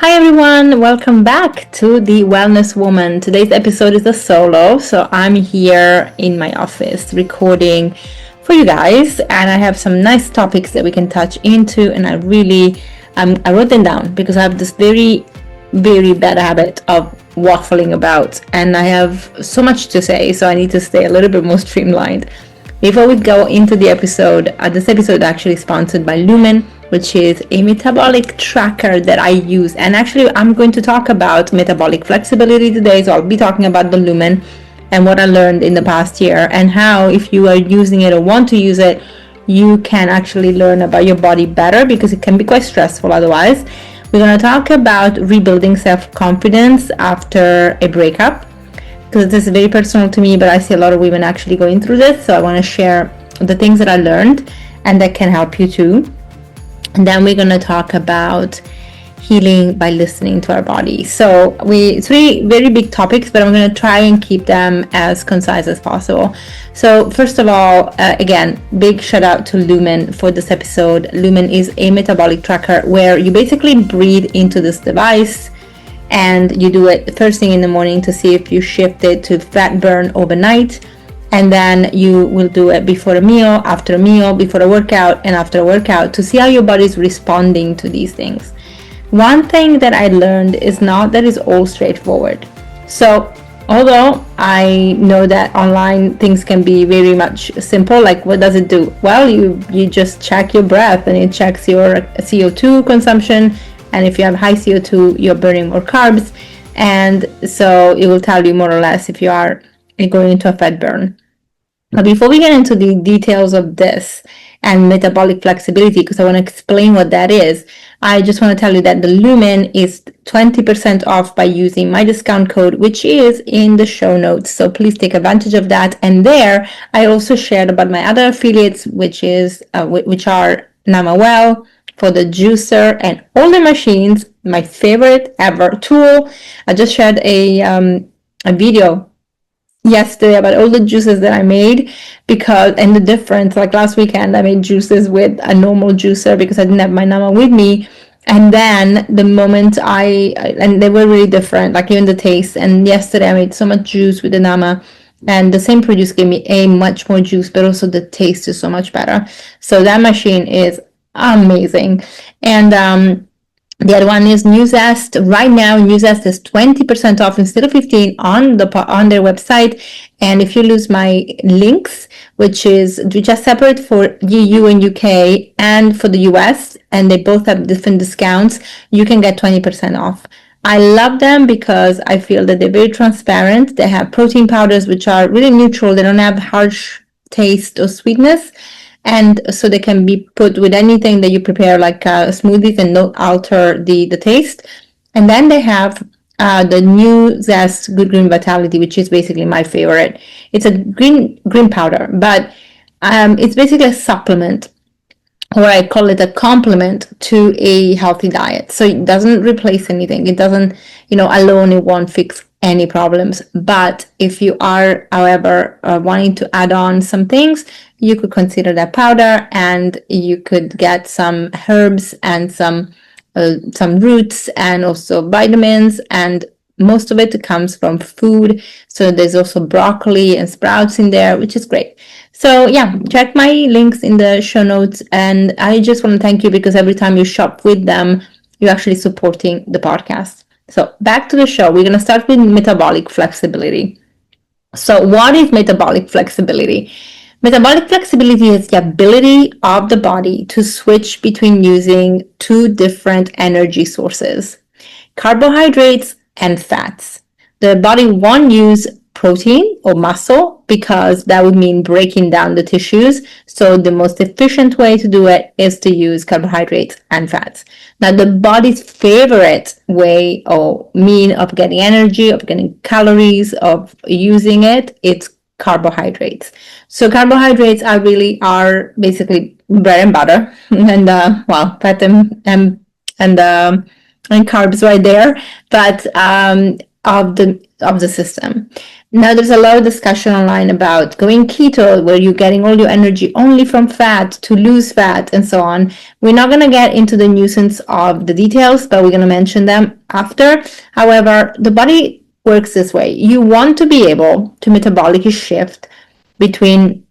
Hi everyone, welcome back to the Wellness Woman. Today's episode is a solo, so I'm here in my office recording for you guys, and I have some nice topics that we can touch into. And I wrote them down because I have this very, very bad habit of waffling about, and I have so much to say, so I need to stay a little bit more streamlined. Before we go into the episode, this episode is actually sponsored by Lumen, which is a metabolic tracker that I use. And actually, I'm going to talk about metabolic flexibility today. So I'll be talking about the Lumen and what I learned in the past year, and how, if you are using it or want to use it, you can actually learn about your body better, because it can be quite stressful otherwise. We're going to talk about rebuilding self-confidence after a breakup, because this is very personal to me, but I see a lot of women actually going through this. So I want to share the things that I learned and that can help you too. And then we're going to talk about healing by listening to our body. So three very big topics, but I'm going to try and keep them as concise as possible. So first of all, again, big shout out to Lumen for this episode. Lumen is a metabolic tracker where you basically breathe into this device, and you do it first thing in the morning to see if you shifted to fat burn overnight. And then you will do it before a meal, after a meal, before a workout, and after a workout, to see how your body is responding to these things. One thing that I learned is not that it's all straightforward. So although I know that online things can be very much simple, like what does it do? Well, you just check your breath, and it checks your CO2 consumption. And if you have high CO2, you're burning more carbs. And so it will tell you more or less if you are going into a fat burn. But before we get into the details of this and metabolic flexibility, because I want to explain what that is, I just want to tell you that the Lumen is 20% off by using my discount code, which is in the show notes. So please take advantage of that. And there, I also shared about my other affiliates, which are NamaWell, for the juicer and all the machines, my favorite ever tool. I just shared a video yesterday about all the juices that I made, and the difference. Like last weekend, I made juices with a normal juicer because I didn't have my Nama with me. And then the moment and they were really different, like even the taste. And yesterday I made so much juice with the Nama, and the same produce gave me much more juice, but also the taste is so much better. So that machine is amazing. And the other one is Newzest. Right now, Newzest is 20% off instead of 15 on their website. And if you lose my links, which are separate for EU and UK and for the US, and they both have different discounts, you can get 20% off. I love them because I feel that they're very transparent. They have protein powders, which are really neutral. They don't have harsh taste or sweetness. And so they can be put with anything that you prepare, like smoothies, and not alter the taste. And then they have the Newzest Good Green Vitality, which is basically my favorite. It's a green powder, but it's basically a supplement, or I call it a complement to a healthy diet. So it doesn't replace anything. It doesn't, alone it won't fix any problems. But if you are, however, wanting to add on some things, you could consider that powder, and you could get some herbs and some roots, and also vitamins, and most of it comes from food. So there's also broccoli and sprouts in there, which is great. So yeah, check my links in the show notes. And I just want to thank you, because every time you shop with them, you're actually supporting the podcast. So back to the show. We're going to start with metabolic flexibility. So what is metabolic flexibility? Metabolic flexibility is the ability of the body to switch between using two different energy sources, carbohydrates and fats. The body won't use protein or muscle, because that would mean breaking down the tissues. So the most efficient way to do it is to use carbohydrates and fats. Now, the body's favorite way or mean of getting energy, of getting calories, of using it's carbohydrates. So carbohydrates are basically bread and butter, and fat and carbs right there, but of the system. Now, there's a lot of discussion online about going keto, where you're getting all your energy only from fat to lose fat and so on. We're not going to get into the nuisance of the details, but we're going to mention them after. However, the body works this way. You want to be able to metabolically shift between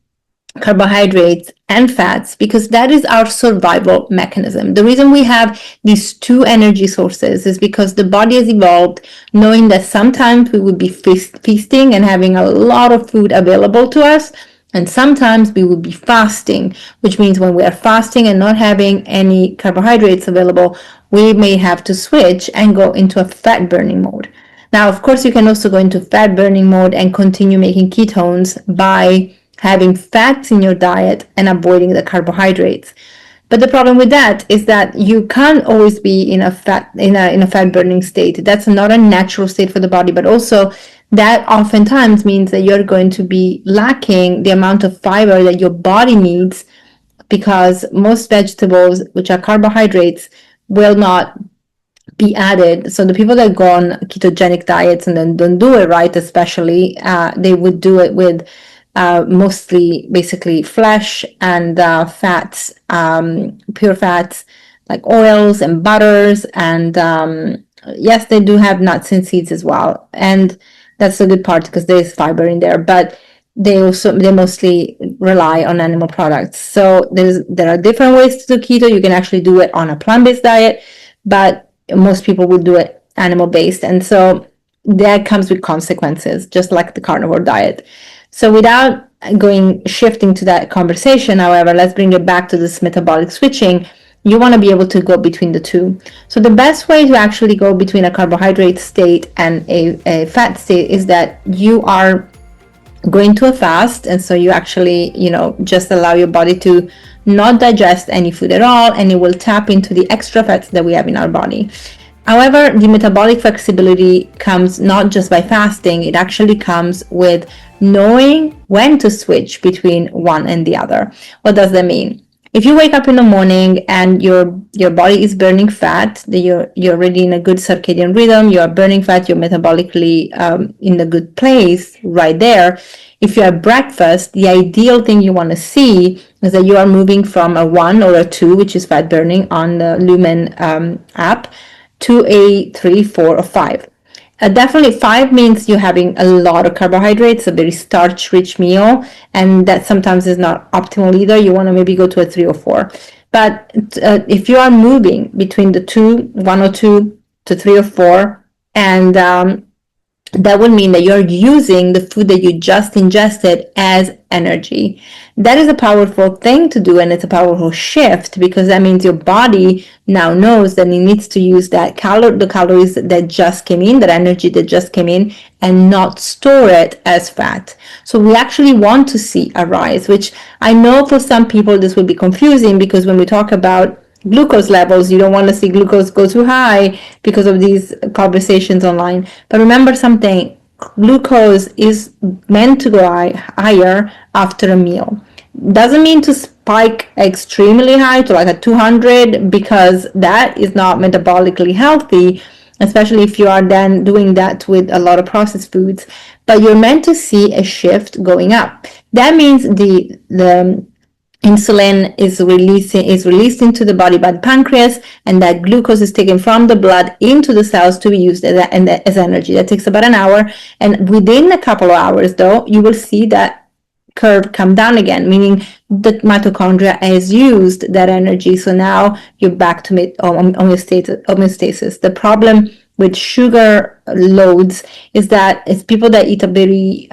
carbohydrates and fats because that is our survival mechanism. The reason we have these two energy sources is because the body has evolved knowing that sometimes we would be feasting and having a lot of food available to us, and sometimes we would be fasting, which means when we are fasting and not having any carbohydrates available, we may have to switch and go into a fat burning mode. Now, of course, you can also go into fat burning mode and continue making ketones by having fats in your diet and avoiding the carbohydrates. But the problem with that is that you can't always be in a fat burning state. That's not a natural state for the body, but also that oftentimes means that you're going to be lacking the amount of fiber that your body needs, because most vegetables, which are carbohydrates, will not be added. So the people that go on ketogenic diets and then don't do it right, especially, they would do it with mostly basically flesh and fats, pure fats like oils and butters, and yes, they do have nuts and seeds as well, and that's a good part because there's fiber in there, but they mostly rely on animal products. So there are different ways to do keto. You can actually do it on a plant-based diet, but most people would do it animal-based, and so that comes with consequences, just like the carnivore diet. So without shifting to that conversation, however, let's bring it back to this metabolic switching. You want to be able to go between the two. So the best way to actually go between a carbohydrate state and a fat state is that you are going to a fast, and so you actually, just allow your body to not digest any food at all, and it will tap into the extra fats that we have in our body. However, the metabolic flexibility comes not just by fasting, it actually comes with knowing when to switch between one and the other. What does that mean? If you wake up in the morning and your body is burning fat, you're already in a good circadian rhythm, you're burning fat, you're metabolically in a good place right there. If you have breakfast, the ideal thing you want to see is that you are moving from a 1 or a 2, which is fat burning on the Lumen app, to a 3, 4, or 5. Definitely 5 means you're having a lot of carbohydrates, a very starch-rich meal, and that sometimes is not optimal either. You want to maybe go to a 3 or 4. But if you are moving between the 1 or 2 to 3 or 4, and that would mean that you're using the food that you just ingested as energy. That is a powerful thing to do, and it's a powerful shift, because that means your body now knows that it needs to use the calories that just came in, that energy that just came in, and not store it as fat. So we actually want to see a rise, which I know for some people this will be confusing, because when we talk about glucose levels, you don't want to see glucose go too high because of these conversations online. But remember something, glucose is meant to go higher after a meal. Doesn't mean to spike extremely high to like a 200, because that is not metabolically healthy, especially if you are then doing that with a lot of processed foods. But you're meant to see a shift going up. That means the insulin is released into the body by the pancreas, and that glucose is taken from the blood into the cells to be used as energy. That takes about an hour, and within a couple of hours, though, you will see that curve come down again, meaning the mitochondria has used that energy. So now you're back to homeostasis. The problem with sugar loads is that it's people that eat a very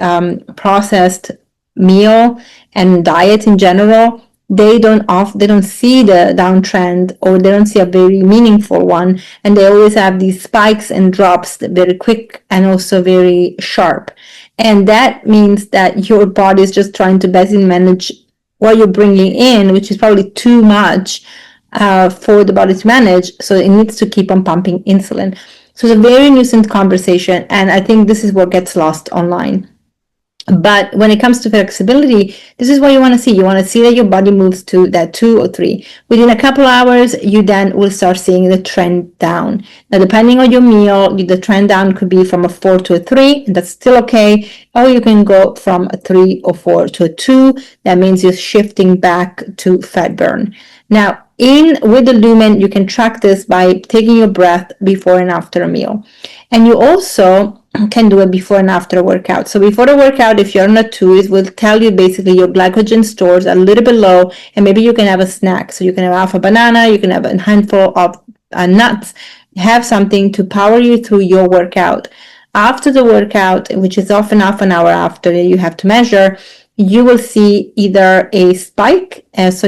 processed meal and diet in general, they don't see the downtrend, or they don't see a very meaningful one, and they always have these spikes and drops very quick and also very sharp. And that means that your body is just trying to basically manage what you're bringing in, which is probably too much for the body to manage, so it needs to keep on pumping insulin. So it's a very nuisance conversation, and I think this is what gets lost online. But when it comes to flexibility, this is what you want to see. You want to see that your body moves to that 2 or 3. Within a couple hours, you then will start seeing the trend down. Now, depending on your meal, the trend down could be from a 4 to a 3, and that's still okay. Or you can go from a 3 or 4 to a 2. That means you're shifting back to fat burn. Now, with the Lumen, you can track this by taking your breath before and after a meal. And you also can do it before and after a workout. So before the workout, if you're on a 2, it will tell you basically your glycogen stores are a little bit low, and maybe you can have a snack. So you can have half a banana, you can have a handful of nuts, have something to power you through your workout. After the workout, which is often half an hour after you have to measure, you will see either a spike, so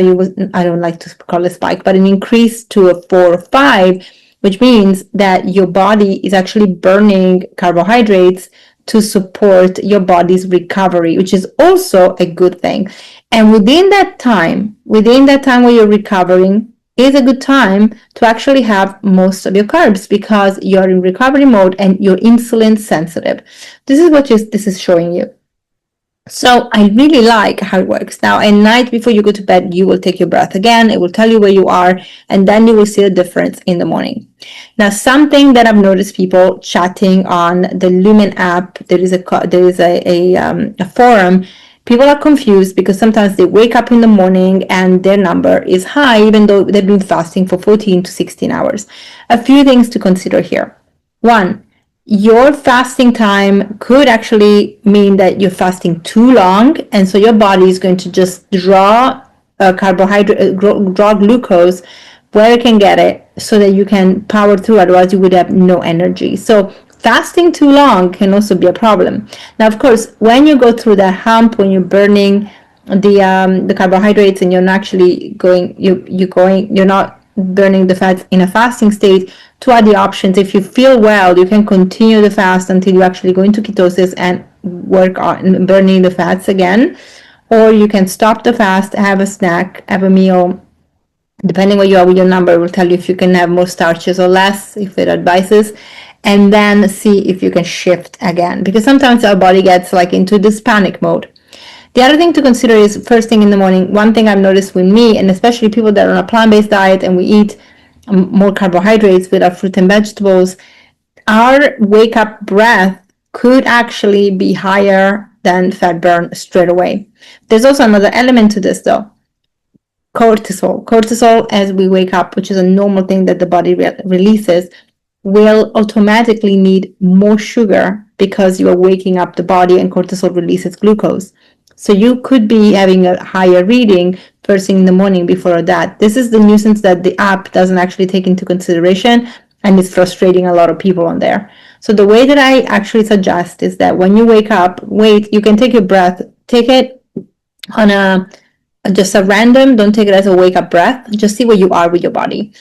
I don't like to call it spike, but an increase to a 4 or 5, which means that your body is actually burning carbohydrates to support your body's recovery, which is also a good thing. And within that time where you're recovering, is a good time to actually have most of your carbs because you're in recovery mode and you're insulin sensitive. This is what this is showing you. So I really like how it works. Now, at night before you go to bed, you will take your breath again. It will tell you where you are, and then you will see the difference in the morning. Now, something that I've noticed people chatting on the Lumen app, there is a forum. People are confused because sometimes they wake up in the morning and their number is high, even though they've been fasting for 14 to 16 hours. A few things to consider here. One, your fasting time could actually mean that you're fasting too long, and so your body is going to just draw draw glucose where it can get it so that you can power through, otherwise you would have no energy. So fasting too long can also be a problem. Now, of course, when you go through the hump, when you're burning the carbohydrates and you're not actually you're not burning the fats in a fasting state, two are the options. If you feel well, you can continue the fast until you actually go into ketosis and work on burning the fats again, or you can stop the fast, have a snack, have a meal. Depending where you are with your number, it will tell you if you can have more starches or less, if it advises, and then see if you can shift again, because sometimes our body gets like into this panic mode. The other thing to consider is first thing in the morning. One thing I've noticed with me, and especially people that are on a plant-based diet and we eat more carbohydrates with our fruit and vegetables, our wake-up breath could actually be higher than fat burn straight away. There's also another element to this though. Cortisol, as we wake up, which is a normal thing that the body releases, will automatically need more sugar because you are waking up the body and cortisol releases glucose. So you could be having a higher reading first thing in the morning before that. This is the nuisance that the app doesn't actually take into consideration, and it's frustrating a lot of people on there. So the way that I actually suggest is that when you wake up, you can take your breath, take it on just a random, don't take it as a wake up breath, just see where you are with your body.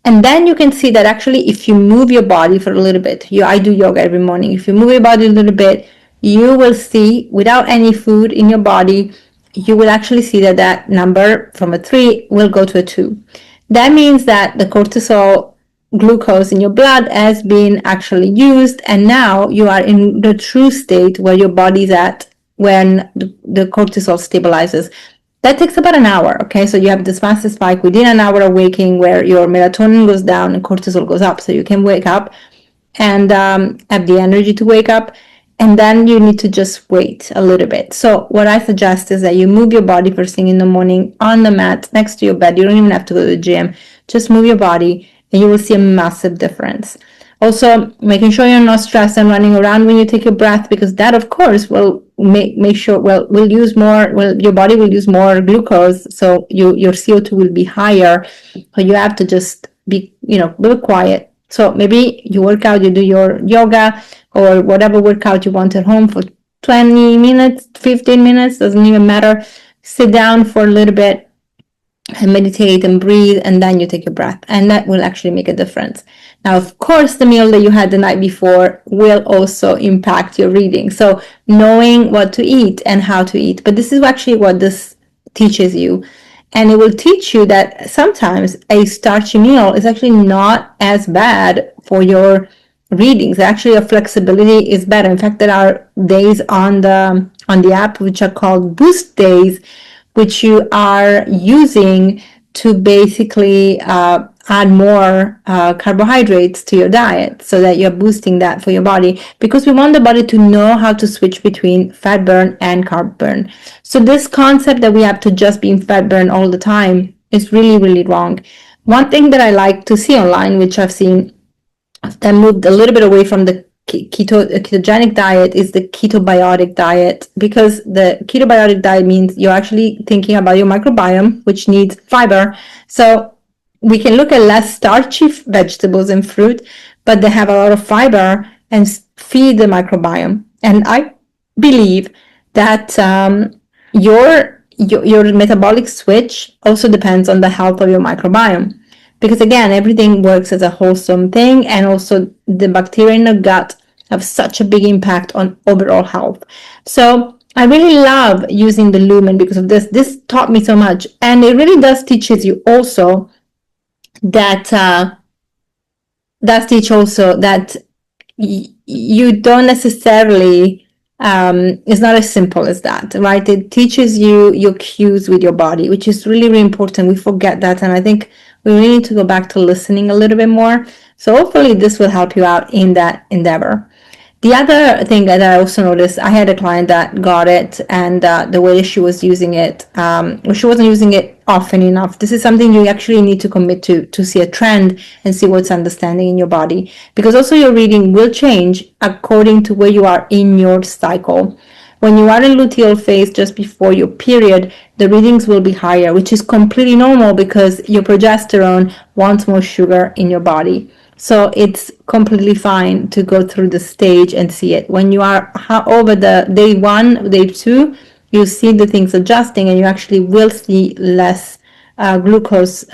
And then you can see that actually if you move your body for a little bit, I do yoga every morning. If you move your body a little bit, you will see without any food in your body, you will actually see that number from a 3 will go to a 2. That means that the cortisol glucose in your blood has been actually used, and now you are in the true state where your body's at when the cortisol stabilizes. That takes about an hour, okay? So you have this massive spike within an hour of waking where your melatonin goes down and cortisol goes up. So you can wake up and have the energy to wake up, and then you need to just wait a little bit. So what I suggest is that you move your body first thing in the morning on the mat next to your bed. You don't even have to go to the gym. Just move your body and you will see a massive difference. Also, making sure you're not stressed and running around when you take your breath, because that, of course, will your body will use more glucose, so your CO2 will be higher. So you have to just be, a little quiet. So maybe you work out, you do your yoga or whatever workout you want at home for 20 minutes, 15 minutes, doesn't even matter. Sit down for a little bit and meditate and breathe, and then you take your breath, and that will actually make a difference. Now, of course, the meal that you had the night before will also impact your reading. So knowing what to eat and how to eat. But this is actually what this teaches you. And it will teach you that sometimes a starchy meal is actually not as bad for your readings. Actually, your flexibility is better. In fact, there are days on the app which are called boost days, which you are using to basically add more carbohydrates to your diet, so that you're boosting that for your body, because we want the body to know how to switch between fat burn and carb burn. So this concept that we have to just be in fat burn all the time is really, really wrong. One thing that I like to see online, which I've seen that moved a little bit away from the ketogenic diet, is the ketobiotic diet, because the ketobiotic diet means you're actually thinking about your microbiome, which needs fiber. So we can look at less starchy vegetables and fruit, but they have a lot of fiber and feed the microbiome. And I believe that your metabolic switch also depends on the health of your microbiome, because again, everything works as a wholesome thing, and also the bacteria in the gut have such a big impact on overall health. So I really love using the Lumen because of this. This taught me so much, and it really does teaches you also that you don't necessarily it's not as simple as that, right? It teaches you your cues with your body, which is really, really important. We forget that, and I think we really need to go back to listening a little bit more. So hopefully this will help you out in that endeavor. The other thing that I also noticed, I had a client that got it, and the way she was using it, she wasn't using it often enough. This is something you actually need to commit to see a trend and see what's understanding in your body, because also your reading will change according to where you are in your cycle. When you are in luteal phase just before your period, the readings will be higher, which is completely normal because your progesterone wants more sugar in your body. So it's completely fine to go through the stage and see it. When you are over the day 1, day 2, you see the things adjusting, and you actually will see less glucose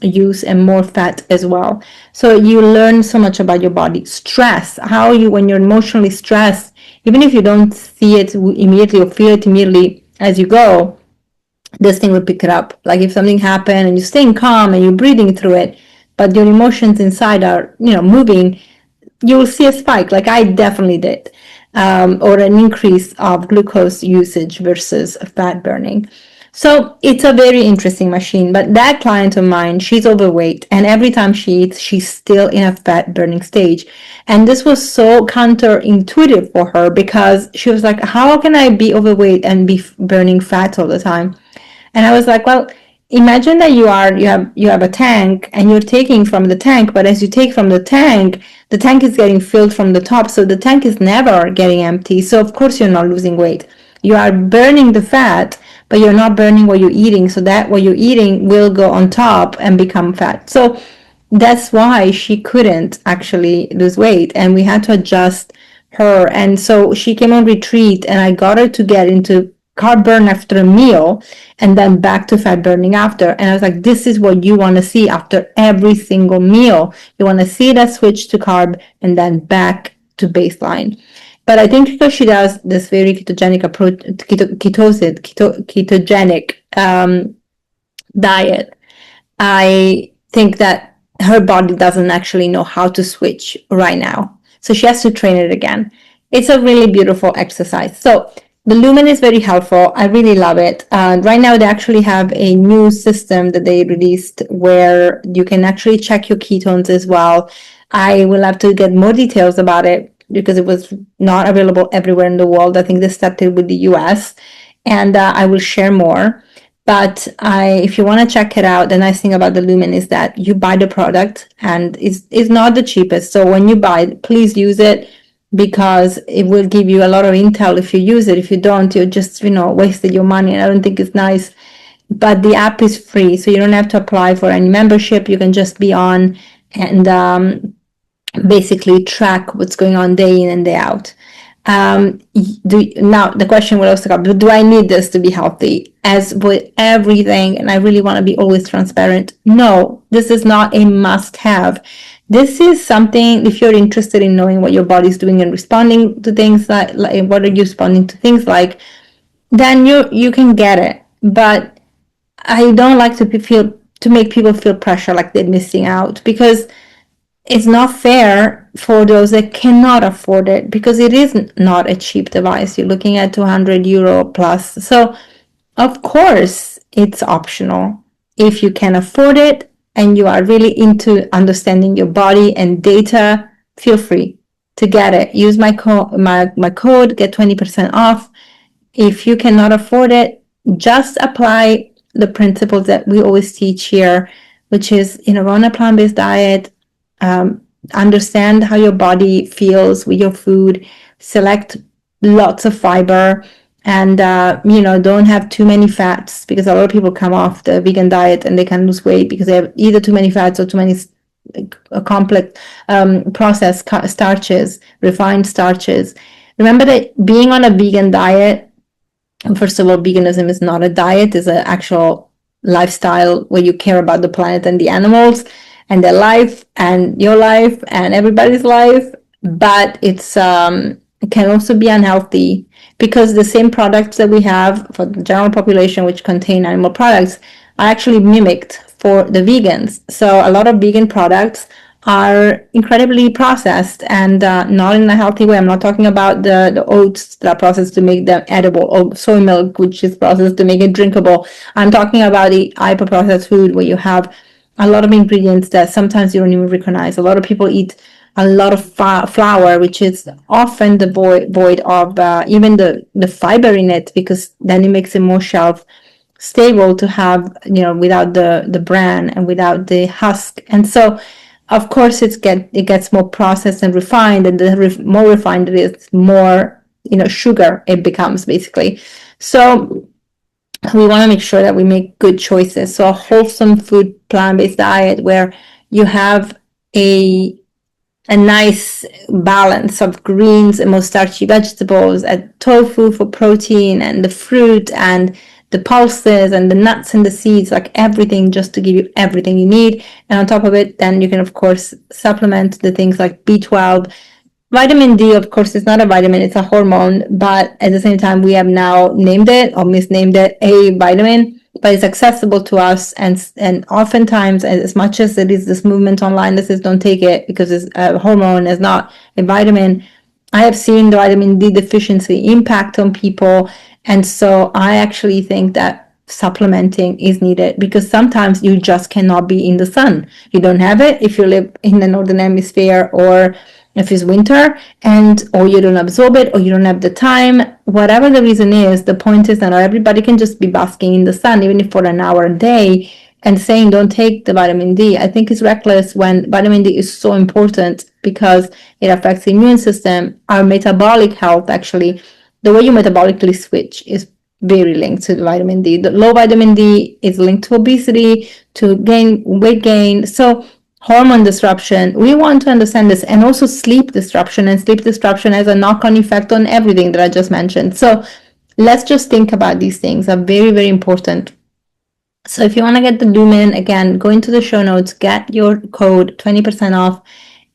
use and more fat as well. So you learn so much about your body. Stress, when you're emotionally stressed, even if you don't see it immediately or feel it immediately as you go, this thing will pick it up. Like if something happened and you're staying calm and you're breathing through it, but your emotions inside are, moving, you will see a spike, like I definitely did, or an increase of glucose usage versus fat burning. So it's a very interesting machine. But that client of mine, she's overweight, and every time she eats, she's still in a fat burning stage. And this was so counterintuitive for her, because she was like, how can I be overweight and be burning fat all the time? And I was like, well, imagine that you have a tank, and you're taking from the tank, but as you take from the tank is getting filled from the top, so the tank is never getting empty. So of course you're not losing weight. You are burning the fat, but you're not burning what you're eating, so that what you're eating will go on top and become fat. So that's why she couldn't actually lose weight, and we had to adjust her. And so she came on retreat, and I got her to get into carb burn after a meal and then back to fat burning after. And I was like, this is what you want to see after every single meal. You want to see that switch to carb and then back to baseline. But I think because she does this very ketogenic approach, ketogenic diet, I think that her body doesn't actually know how to switch right now. So she has to train it again. It's a really beautiful exercise. So the Lumen is very helpful. I really love it. Right now, they actually have a new system that they released where you can actually check your ketones as well. I will have to get more details about it because it was not available everywhere in the world. I think they started with the US, and I will share more. But if you want to check it out, the nice thing about the Lumen is that you buy the product, and it's not the cheapest. So when you buy it, please use it, because it will give you a lot of intel if you use it. If you don't, you just, wasted your money, and I don't think it's nice. But the app is free, so you don't have to apply for any membership. You can just be on and basically track what's going on day in and day out. Now the question will also come, do I need this to be healthy? As with everything, and I really want to be always transparent, no, this is not a must-have. This is something, if you're interested in knowing what your body's doing and responding to things like what are you responding to things like, then you can get it. But I don't like to make people feel pressure like they're missing out, because it's not fair for those that cannot afford it, because it is not a cheap device. You're looking at 200 euro plus. So of course it's optional. If you can afford it and you are really into understanding your body and data, feel free to get it. Use my code, get 20% off. If you cannot afford it, just apply the principles that we always teach here, which is, run a plant-based diet, um, understand how your body feels with your food, select lots of fiber, and don't have too many fats, because a lot of people come off the vegan diet and they can lose weight because they have either too many fats or too many complex processed starches, refined starches. Remember that being on a vegan diet, first of all, veganism is not a diet, it's an actual lifestyle where you care about the planet and the animals and their life and your life and everybody's life. But it can also be unhealthy, because the same products that we have for the general population, which contain animal products, are actually mimicked for the vegans. So a lot of vegan products are incredibly processed and not in a healthy way. I'm not talking about the oats that are processed to make them edible, or soy milk, which is processed to make it drinkable. I'm talking about the hyper processed food where you have a lot of ingredients that sometimes you don't even recognize. A lot of people eat a lot of flour, which is often devoid of even the fiber in it, because then it makes it more shelf stable to have, without the bran and without the husk. And so of course it gets more processed and refined, and the more refined it is, more sugar it becomes, basically. So we want to make sure that we make good choices. So a wholesome food, plant-based diet where you have a nice balance of greens and more starchy vegetables, and tofu for protein, and the fruit and the pulses and the nuts and the seeds, like everything, just to give you everything you need. And on top of it, then you can of course supplement the things like B12. Vitamin D, of course, is not a vitamin, it's a hormone, but at the same time, we have now named it or misnamed it a vitamin, but it's accessible to us. And oftentimes, as much as it is this movement online that says don't take it because it's a hormone, it's not a vitamin, I have seen the vitamin D deficiency impact on people. And so I actually think that supplementing is needed, because sometimes you just cannot be in the sun. You don't have it if you live in the northern hemisphere, or if it's winter, or you don't absorb it, or you don't have the time. Whatever the reason is, the point is that not everybody can just be basking in the sun, even if for an hour a day, and saying don't take the vitamin D. I think it's reckless, when vitamin D is so important, because it affects the immune system, our metabolic health. Actually, the way you metabolically switch is very linked to the vitamin D. The low vitamin D is linked to obesity, to weight gain. So hormone disruption, we want to understand this, and also sleep disruption. And sleep disruption has a knock-on effect on everything that I just mentioned. So let's just think about these things, are very, very important. So if you want to get the Lumen, again, go into the show notes, get your code 20% off,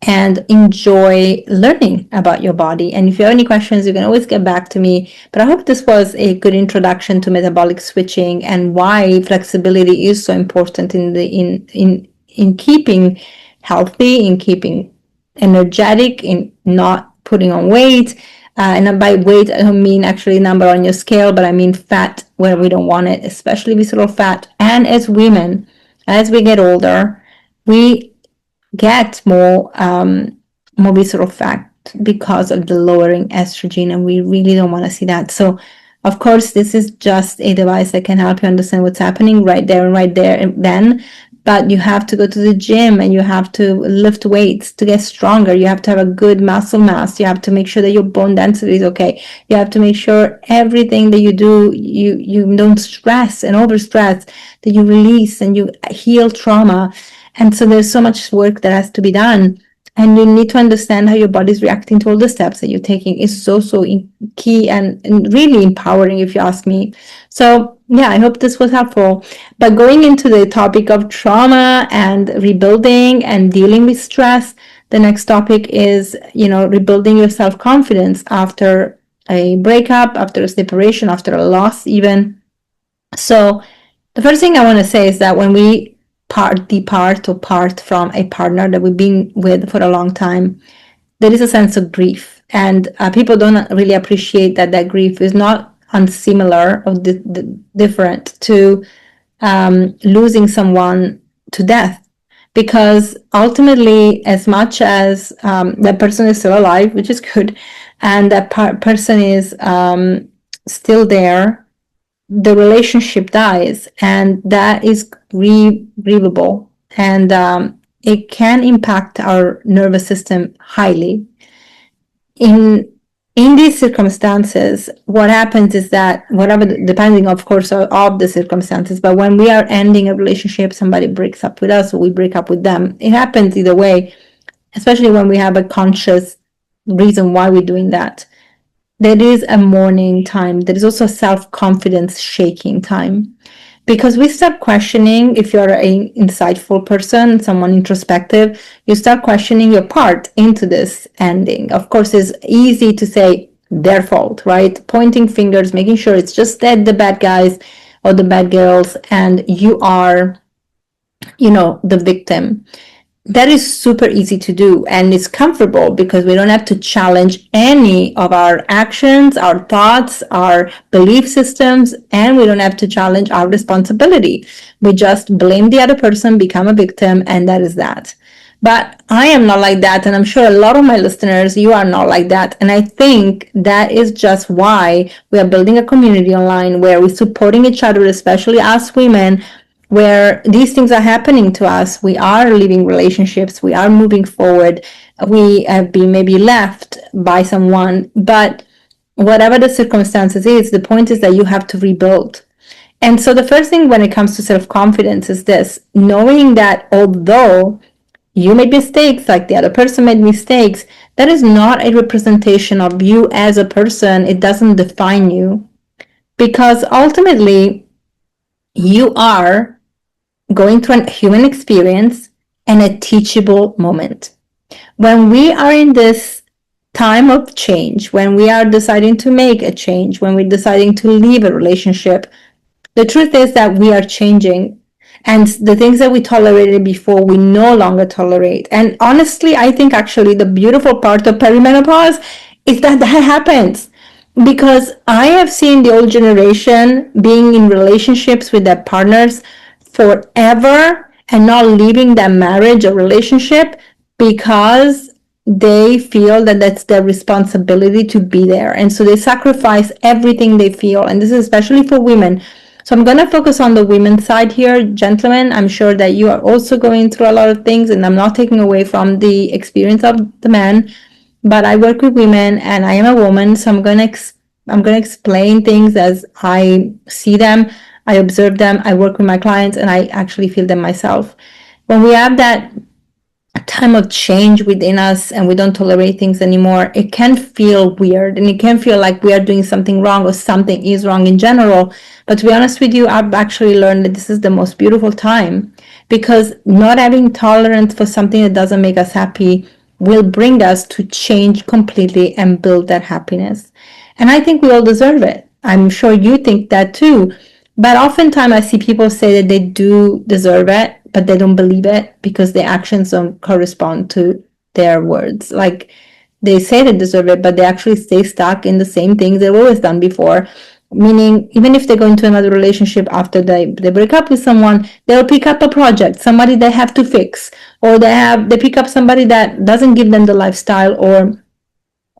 and enjoy learning about your body. And if you have any questions, you can always get back to me. But I hope this was a good introduction to metabolic switching and why flexibility is so important in keeping healthy, in keeping energetic, in not putting on weight. And by weight, I don't mean actually number on your scale, but I mean fat where we don't want it, especially visceral fat. And as women, as we get older, we get more visceral fat because of the lowering estrogen, and we really don't want to see that. So of course, this is just a device that can help you understand what's happening right there and then. But you have to go to the gym, and you have to lift weights to get stronger. You have to have a good muscle mass. You have to make sure that your bone density is okay. You have to make sure everything that you do, you don't stress and overstress, that you release and you heal trauma. And so there's so much work that has to be done. And you need to understand how your body's reacting to all the steps that you're taking. Is so key and really empowering, if you ask me. So yeah, I hope this was helpful. But going into the topic of trauma and rebuilding and dealing with stress, the next topic is, rebuilding your self-confidence after a breakup, after a separation, after a loss even. So the first thing I want to say is that when we depart from a partner that we've been with for a long time, there is a sense of grief, and people don't really appreciate that grief is not unsimilar or different to losing someone to death. Because ultimately, as much as that person is still alive, which is good, and that person is still there, the relationship dies, and that is grievable, and it can impact our nervous system highly. In these circumstances, what happens is that whatever, depending of course of the circumstances, but when we are ending a relationship, somebody breaks up with us or we break up with them, it happens either way, especially when we have a conscious reason why we're doing that. There is a mourning time. There is also a self-confidence shaking time, because we start questioning. If you're an insightful person, someone introspective, you start questioning your part into this ending. Of course, it's easy to say their fault, right? Pointing fingers, making sure it's just that the bad guys or the bad girls, and you are, the victim. That is super easy to do, and it's comfortable because we don't have to challenge any of our actions, our thoughts, our belief systems, and we don't have to challenge our responsibility. We just blame the other person, become a victim, and that is that. But I am not like that, and I'm sure a lot of my listeners, you are not like that. And I think that is just why we are building a community online where we're supporting each other, especially us women, where these things are happening to us. We are leaving relationships, we are moving forward, we have been maybe left by someone, but whatever the circumstances is, the point is that you have to rebuild. And so the first thing when it comes to self-confidence is this: knowing that although you made mistakes, like the other person made mistakes, that is not a representation of you as a person. It doesn't define you, because ultimately you are going through a human experience and a teachable moment. When we are in this time of change, when we are deciding to make a change, when we're deciding to leave a relationship, the truth is that we are changing. And the things that we tolerated before, we no longer tolerate. And honestly, I think actually the beautiful part of perimenopause is that happens. Because I have seen the old generation being in relationships with their partners forever and not leaving that marriage or relationship because they feel that that's their responsibility to be there. And so they sacrifice everything they feel. And this is especially for women. So I'm going to focus on the women's side here. Gentlemen, I'm sure that you are also going through a lot of things, and I'm not taking away from the experience of the men, but I work with women and I am a woman. So I'm going to explain things as I see them. I observe them, I work with my clients, and I actually feel them myself. When we have that time of change within us and we don't tolerate things anymore, it can feel weird and it can feel like we are doing something wrong or something is wrong in general. But to be honest with you, I've actually learned that this is the most beautiful time, because not having tolerance for something that doesn't make us happy will bring us to change completely and build that happiness. And I think we all deserve it. I'm sure you think that too. But oftentimes I see people say that they do deserve it, but they don't believe it because their actions don't correspond to their words. Like, they say they deserve it, but they actually stay stuck in the same things they've always done before. Meaning, even if they go into another relationship after they break up with someone, they'll pick up a project, somebody they have to fix, or they pick up somebody that doesn't give them the lifestyle or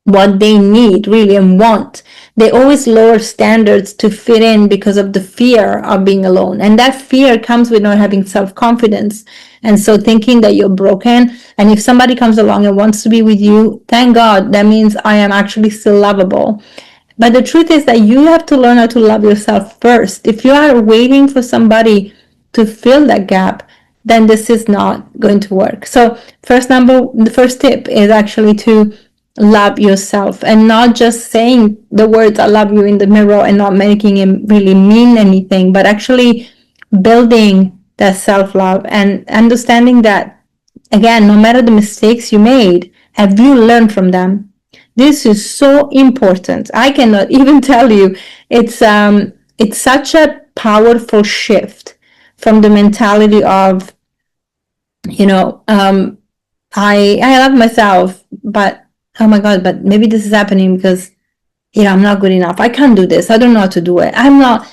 what they need really and want. They always lower standards to fit in because of the fear of being alone. And that fear comes with not having self-confidence. And so thinking that you're broken, and if somebody comes along and wants to be with you, thank God, that means I am actually still lovable. But the truth is that you have to learn how to love yourself first. If you are waiting for somebody to fill that gap, then this is not going to work. So the first tip is actually to love yourself, and not just saying the words I love you in the mirror and not making it really mean anything, but actually building that self-love and understanding that, again, no matter the mistakes you made, have you learned from them? This is so important. I cannot even tell you. It's such a powerful shift from the mentality of you know, I love myself, but oh my God, but maybe this is happening because, you know, I'm not good enough. I can't do this. I don't know how to do it. I'm not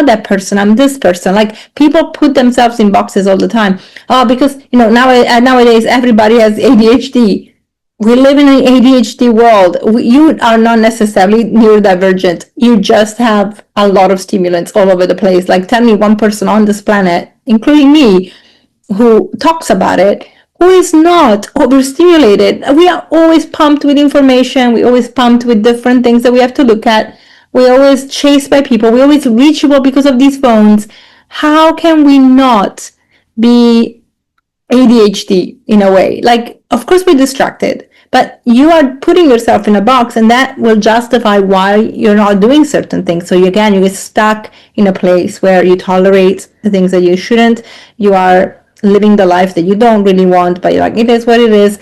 that person. I'm this person. Like, people put themselves in boxes all the time. Oh, because, you know, nowadays everybody has ADHD. We live in an ADHD world. You are not necessarily neurodivergent. You just have a lot of stimulants all over the place. Like, tell me one person on this planet, including me, who talks about it, who is not overstimulated. We are always pumped with information. We always pumped with different things that we have to look at. We're always chased by people. We're always reachable because of these phones. How can we not be ADHD in a way? Like, of course we're distracted, but you are putting yourself in a box, and that will justify why you're not doing certain things. So you get stuck in a place where you tolerate the things that you shouldn't. You are living the life that you don't really want, but you're like, it is what it is,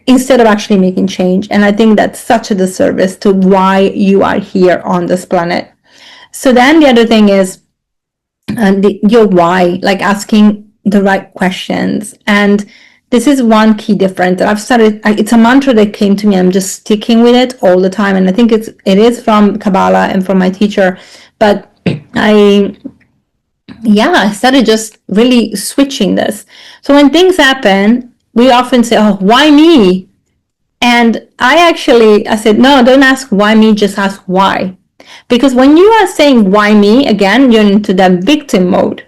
instead of actually making change. And I think that's such a disservice to why you are here on this planet. So then the other thing is your why, like asking the right questions. And this is one key difference that I've started. It's a mantra that came to me. I'm just sticking with it all the time, and I think it is from Kabbalah and from my teacher. But I started just really switching this. So when things happen, we often say, "Oh, why me?" And I said, no, don't ask why me, just ask why. Because when you are saying why me, again, you're into that victim mode.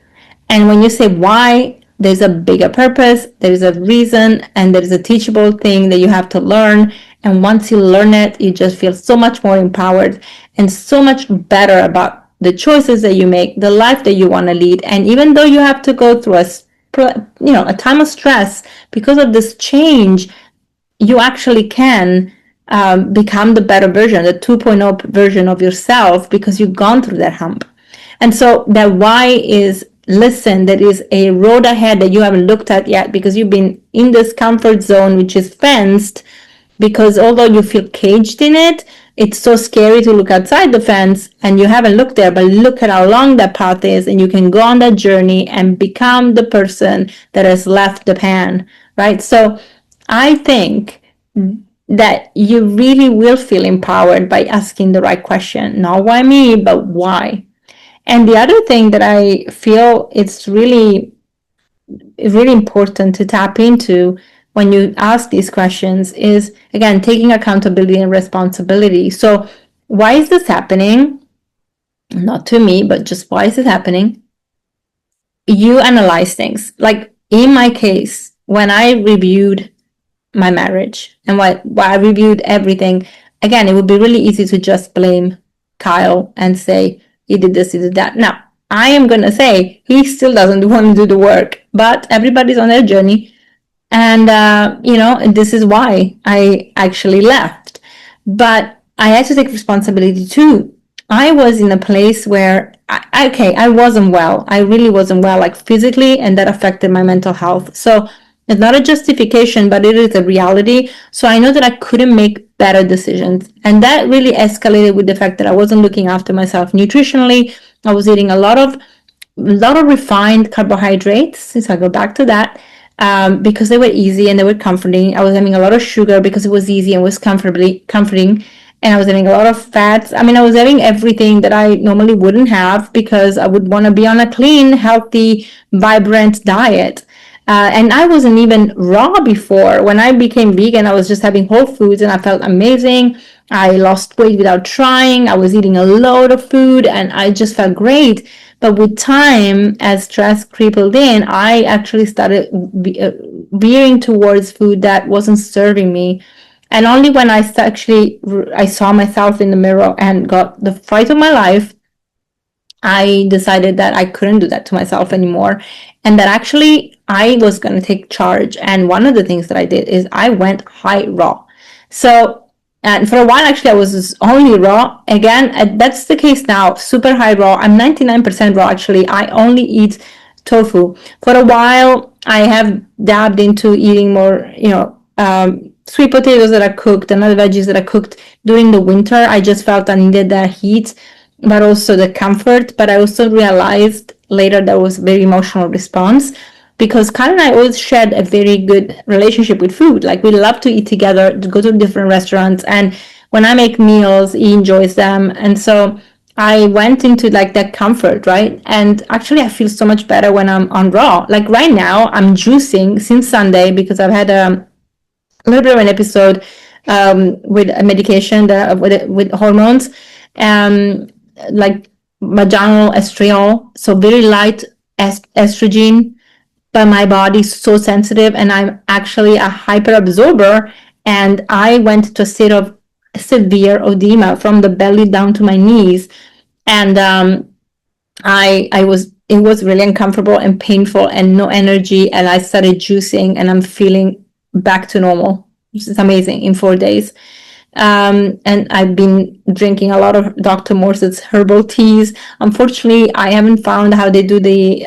And when you say why, there's a bigger purpose, there's a reason, and there's a teachable thing that you have to learn. And once you learn it, you just feel so much more empowered and so much better about the choices that you make, the life that you want to lead. And even though you have to go through a time of stress because of this change, you actually can become the better version, the 2.0 version of yourself, because you've gone through that hump. And so that why is, listen, there is a road ahead that you haven't looked at yet, because you've been in this comfort zone, which is fenced, because although you feel caged in it, it's so scary to look outside the fence, and you haven't looked there. But look at how long that path is, and you can go on that journey and become the person that has left the pan, right? So I think that you really will feel empowered by asking the right question. Not why me, but why. And the other thing that I feel it's really important to tap into when you ask these questions is, again, taking accountability and responsibility. So why is this happening? Not to me, but just why is it happening? You analyze things. Like in my case, when I reviewed my marriage and why I reviewed everything, again, it would be really easy to just blame Kyle and say, he did this, he did that. Now, I am going to say he still doesn't want to do the work, but everybody's on their journey. And, this is why I actually left. But I had to take responsibility too. I was in a place where, I wasn't well. I really wasn't well, like physically, and that affected my mental health. So it's not a justification, but it is a reality. So I know that I couldn't make better decisions. And that really escalated with the fact that I wasn't looking after myself nutritionally. I was eating a lot of refined carbohydrates, since I go back to that, because they were easy and they were comforting. I was having a lot of sugar because it was easy and was comforting. And I was having a lot of fats. I mean, I was having everything that I normally wouldn't have, because I would want to be on a clean, healthy, vibrant diet. And I wasn't even raw before. When I became vegan, I was just having whole foods and I felt amazing. I lost weight without trying. I was eating a load of food and I just felt great. But with time, as stress creeped in, I actually started veering towards food that wasn't serving me. And only when I saw myself in the mirror and got the fright of my life, I decided that I couldn't do that to myself anymore, and that actually I was going to take charge. And one of the things that I did is I went high raw. So, and for a while, actually, I was only raw. Again, that's the case now, super high raw. I'm 99% raw, actually. I only eat tofu. For a while, I have dabbed into eating more, sweet potatoes that are cooked and other veggies that are cooked during the winter. I just felt I needed that heat, but also the comfort. But I also realized later that was a very emotional response. because Kyle and I always shared a very good relationship with food. Like we love to eat together, to go to different restaurants, and when I make meals, he enjoys them. And so I went into like that comfort, right? And actually I feel so much better when I'm on raw. Like right now I'm juicing since Sunday because I've had a little bit of an episode with a medication that with hormones, um, like vaginal estriol, so very light estrogen, but my body's so sensitive and I'm actually a hyper absorber. And I went to a state of severe edema from the belly down to my knees. And I was it was really uncomfortable and painful and no energy. And I started juicing and I'm feeling back to normal. This is amazing in 4 days. And I've been drinking a lot of Dr. Morse's herbal teas. Unfortunately, I haven't found how they do the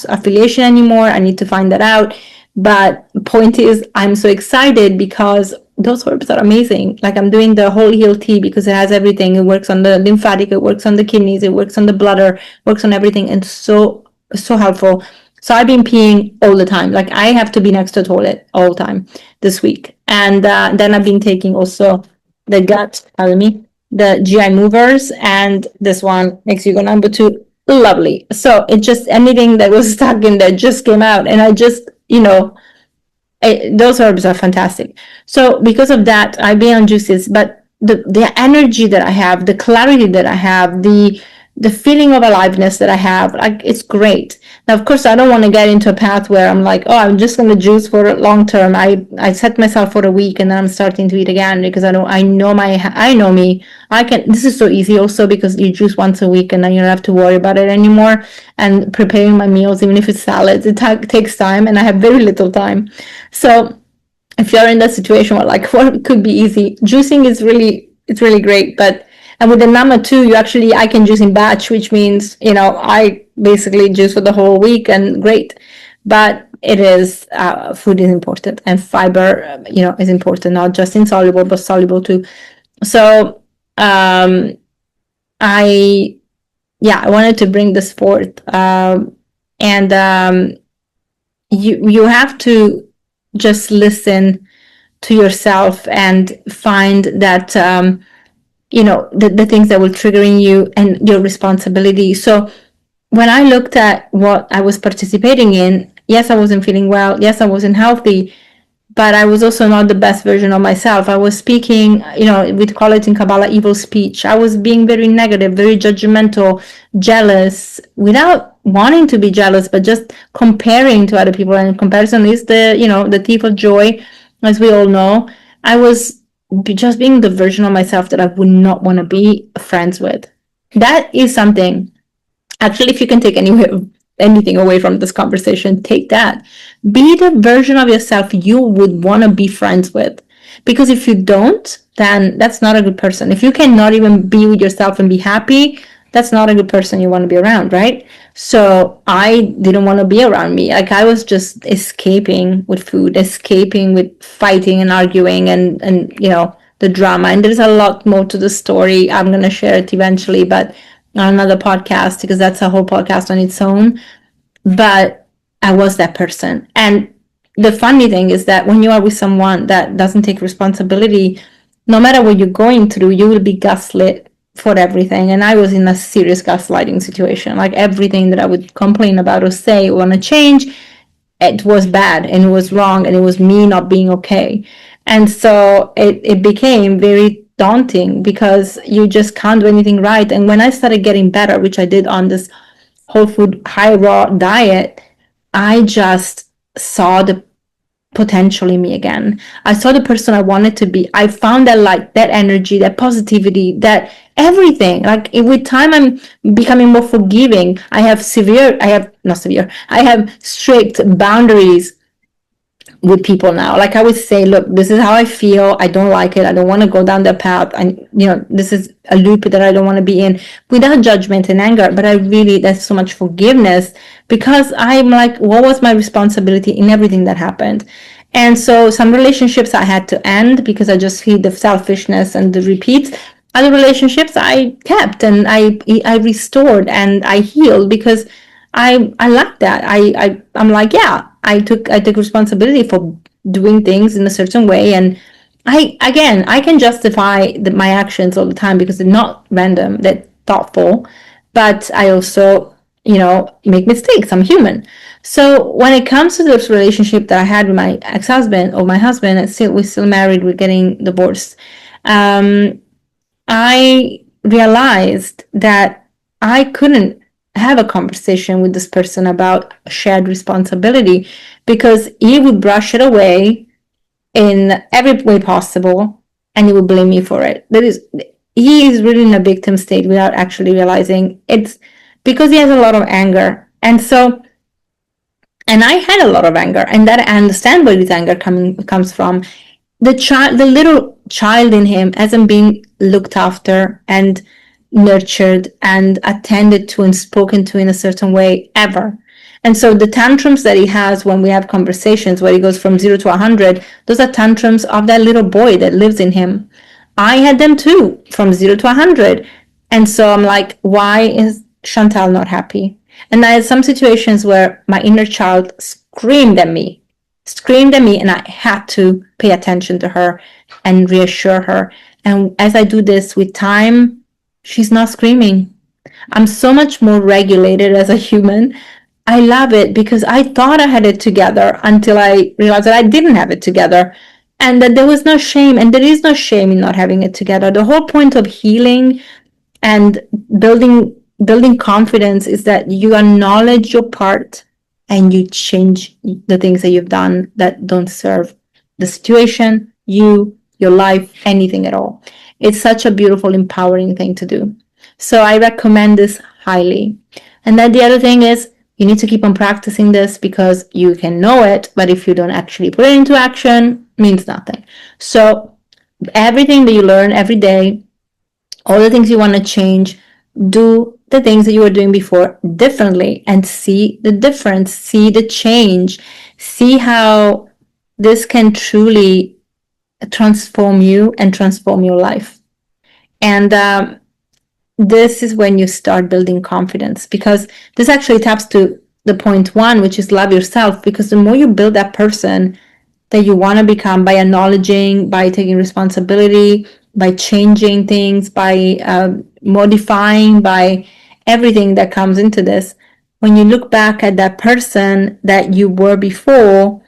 affiliation anymore. I need to find that out. But point is, I'm so excited because those herbs are amazing. Like I'm doing the whole heal tea because it has everything. It works on the lymphatic, it works on the kidneys, it works on the bladder, works on everything, and so helpful. So I've been peeing all the time. Like I have to be next to the toilet all the time this week. And then I've been taking also the gut, pardon me, the GI movers, and this one makes you go number 2. Lovely. So it just anything that was stuck in there just came out, and I just, those herbs are fantastic. So because of that, I've been on juices, but the energy that I have, the clarity that I have, the feeling of aliveness that I have, like it's great. Now, of course, I don't want to get into a path where I'm like, oh, I'm just going to juice for long term. I set myself for a week and then I'm starting to eat again because I know me. This is so easy also because you juice once a week and then you don't have to worry about it anymore. And preparing my meals, even if it's salads, it takes time and I have very little time. So if you're in that situation where like what could be easy, juicing is it's really great. And with the Nama too, I can juice in batch, which means, I basically juice for the whole week and great. But it is, food is important and fiber, is important, not just insoluble, but soluble too. So, I wanted to bring this forth. You have to just listen to yourself and find that, the things that will trigger in you and your responsibility. So when I looked at what I was participating in, yes, I wasn't feeling well. Yes, I wasn't healthy, but I was also not the best version of myself. I was speaking, we call it in Kabbalah evil speech. I was being very negative, very judgmental, jealous, without wanting to be jealous, but just comparing to other people. And comparison is the thief of joy, as we all know. I was just being the version of myself that I would not want to be friends with. That is something. Actually, if you can take anything away from this conversation, take that. Be the version of yourself you would want to be friends with. Because if you don't, then that's not a good person. If you cannot even be with yourself and be happy, that's not a good person you want to be around, right? So I didn't want to be around me. Like I was just escaping with food, escaping with fighting and arguing and the drama. And there's a lot more to the story. I'm going to share it eventually, but on another podcast, because that's a whole podcast on its own. But I was that person. And the funny thing is that when you are with someone that doesn't take responsibility, no matter what you're going through, you will be gaslit for everything. And I was in a serious gaslighting situation. Like everything that I would complain about or say or want to change, it was bad and it was wrong and it was me not being okay. And so it became very daunting because you just can't do anything right. And when I started getting better, which I did on this whole food high raw diet, I just saw the potential in me again. I saw the person I wanted to be. I found that light, that energy, that positivity, that everything. Like with time, I'm becoming more forgiving. I have strict boundaries with people now. Like I would say, look, this is how I feel. I don't like it. I don't want to go down that path. And this is a loop that I don't want to be in, without judgment and anger. But there's so much forgiveness because I'm like, what was my responsibility in everything that happened? And so some relationships I had to end because I just feel the selfishness and the repeats. Other relationships I kept and I restored and I healed because I like that. I'm like, yeah, I took responsibility for doing things in a certain way, and I can justify my actions all the time because they're not random, they're thoughtful, but I also, make mistakes. I'm human. So when it comes to this relationship that I had with my ex-husband or my husband, and we're still married, we're getting divorced. I realized that I couldn't have a conversation with this person about shared responsibility because he would brush it away in every way possible and he would blame me for it. He is really in a victim state without actually realizing it's because he has a lot of anger. And I had a lot of anger, and that I understand where this anger comes from. The little child in him hasn't been looked after and nurtured and attended to and spoken to in a certain way ever. And so the tantrums that he has when we have conversations where he goes from 0 to 100, those are tantrums of that little boy that lives in him. I had them too, from 0 to 100. And so I'm like, why is Chantal not happy? And I had some situations where my inner child screamed at me, and I had to pay attention to her and reassure her. And as I do this with time, she's not screaming. I'm so much more regulated as a human. I love it because I thought I had it together until I realized that I didn't have it together and that there was no shame. And there is no shame in not having it together. The whole point of healing and building confidence is that you acknowledge your part and you change the things that you've done that don't serve the situation, your life, anything at all. It's such a beautiful, empowering thing to do. So I recommend this highly. And then the other thing is you need to keep on practicing this because you can know it, but if you don't actually put it into action, it means nothing. So everything that you learn every day, all the things you want to change, do the things that you were doing before differently and see the difference, see the change, see how this can truly transform you and transform your life. And this is when you start building confidence because this actually taps to the point one, which is love yourself, because the more you build that person that you want to become by acknowledging, by taking responsibility, by changing things, by modifying, by everything that comes into this, when you look back at that person that you were before,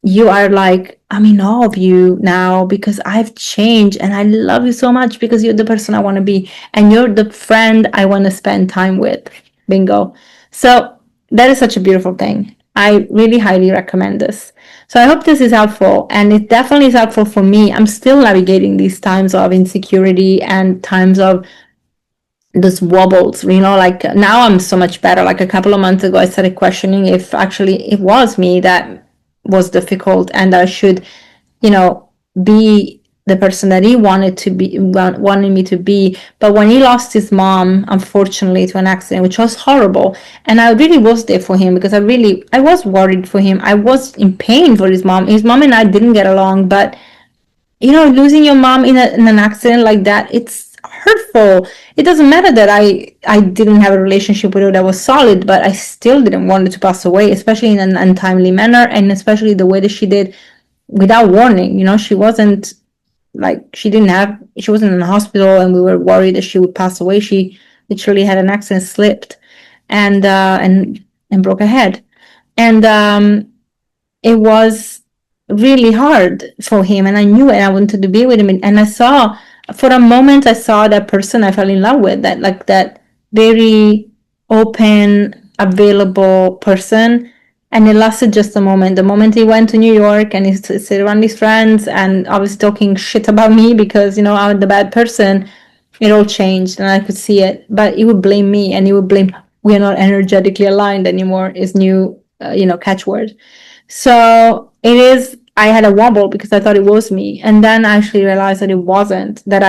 you are like, I'm in awe of you now because I've changed and I love you so much because you're the person I want to be and you're the friend I want to spend time with. Bingo. So that is such a beautiful thing. I really highly recommend this. So I hope this is helpful, and it definitely is helpful for me. I'm still navigating these times of insecurity and times of those wobbles, like now I'm so much better. Like a couple of months ago, I started questioning if actually it was me that was difficult and I should, be the person that he wanted me to be. But when he lost his mom, unfortunately, to an accident, which was horrible, and I really was there for him because I was worried for him. I was in pain for his mom. His mom and I didn't get along, but losing your mom in an accident like that, it's hurtful. It doesn't matter that I didn't have a relationship with her that was solid, but I still didn't want her to pass away, especially in an untimely manner, and especially the way that she did without warning. She wasn't like she wasn't in the hospital and we were worried that she would pass away. She literally had an accident, slipped, and broke her head, and it was really hard for him, and I knew it. I wanted to be with him, and I saw for a moment that person I fell in love with, that very open, available person. And it lasted just a moment. The moment he went to New York and he sit around his friends and I was talking shit about me because I'm the bad person, it all changed and I could see it. But he would blame me, and he would blame we are not energetically aligned anymore, is new catchword. So it is, I had a wobble because I thought it was me. And then I actually realized that it wasn't, that